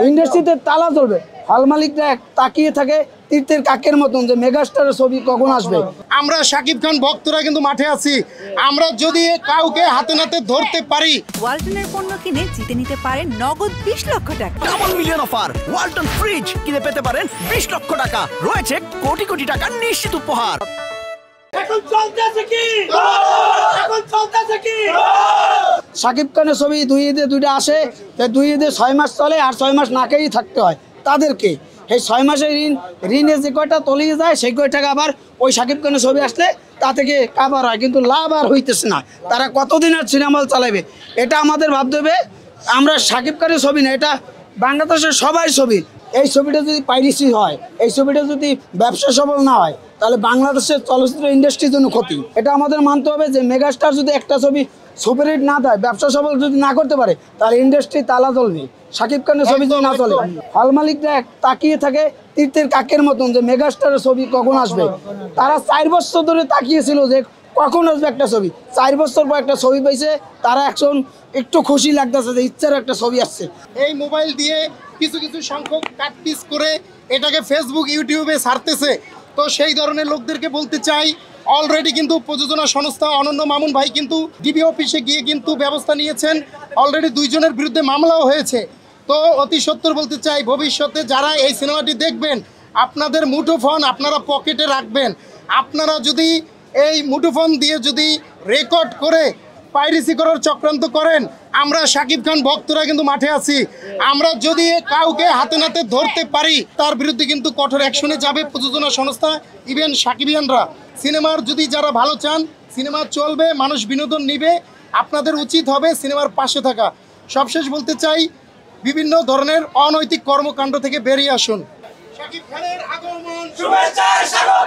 ইন্ডাস্ট্রিতে তালা চলবে। হল মালিকরা তাকিয়ে থাকে তীর্থের কাকের মতন যে মেগাস্টারের ছবি কখন আসবে। আমরা শাকিব খান ভক্তরা কিন্তু মাঠে আছি। আমরা যদি কাউকে হাতে নাতে ধরতে পারি, ওয়ালটনের পণ্য কিনে জিতে নিতে পারেন নগদ 20 লক্ষ টাকা। Double million offer, Walton fridge কিনে পেতে পারেন 20 লক্ষ টাকা। রয়েছে কোটি কোটি টাকার নিশ্চিত উপহার। এখন চলতেছে কি? শাকিব খানের ছবি দুই ঈদে দুইটা আসে, দুই ঈদে 6 মাস চলে, আর 6 মাস না খেয়েই থাকতে হয় তাদেরকে। এই 6 মাসের ঋণে যে কয়টা তলিয়ে যায় সেই কয় টাকা আবার ওই শাকিব খানের ছবি আসলে তা থেকে কাভার হয়, কিন্তু লাভ আর হইতেছে না। তারা কতদিন আর সিনেমা চালাবে এটা আমাদের ভাবতে হবে। আমরা শাকিব খানের ছবি না, এটা বাংলাদেশের সবাই ছবি। এই ছবিটা যদি পাইরেসি হয়, এই ছবিটা যদি ব্যবসা সফল না হয়, তাহলে বাংলাদেশের চলচ্চিত্র ইন্ডাস্ট্রির জন্য ক্ষতি। এটা আমাদের মানতে হবে যে মেগাস্টার যদি একটা ছবি সুপারহিট না দেয়, ব্যবসা সফল যদি না করতে পারে, তাহলে ইন্ডাস্ট্রি তালা চলবে। শাকিব খানের ছবি যদি না চলে, হল মালিকরা তাকিয়ে থাকে তীর্থের কাকের মতন যে মেগাস্টারের ছবি কখন আসবে। তারা 4 বছর ধরে তাকিয়েছিল যে কখন আসবে একটা ছবি। 4 বছর পর একটা ছবি পাইছে, তারা এখন একটু খুশি লাগতেছে যে ইচ্ছার একটা ছবি আসছে। এই মোবাইল দিয়ে কিছু কিছু সংখ্যক কাট পিস করে এটাকে ফেসবুক ইউটিউবে ছাড়তেছে। তো সেই ধরনের লোকদেরকে বলতে চাই, অলরেডি কিন্তু প্রযোজনা সংস্থা অনন্য মামুন ভাই কিন্তু ডিবি অফিসে গিয়ে কিন্তু ব্যবস্থা নিয়েছেন। অলরেডি 2 জনের বিরুদ্ধে মামলাও হয়েছে। তো অতি সত্বর বলতে চাই, ভবিষ্যতে যারা এই সিনেমাটি দেখবেন, আপনাদের মুঠোফোন আপনারা পকেটে রাখবেন। আপনারা যদি এই মুঠোফোন দিয়ে যদি রেকর্ড করে পাইরেসি করার চক্রান্ত করেন, আমরা শাকিব খান ভক্তরা কিন্তু মাঠে আছি। আমরা যদি কাউকে হাতে নাতে ধরতে পারি, তার বিরুদ্ধে কিন্তু কঠোর অ্যাকশনে যাবে প্রযোজনা সংস্থা, ইভেন সাকিবিয়ানরা। সিনেমার যদি যারা ভালো চান, সিনেমা চলবে, মানুষ বিনোদন নিবে, আপনাদের উচিত হবে সিনেমার পাশে থাকা। সবশেষ বলতে চাই, বিভিন্ন ধরনের অনৈতিক কর্মকাণ্ড থেকে বেরিয়ে আসুন। শাকিব খানের আগমন, শুভেচ্ছা স্বাগত।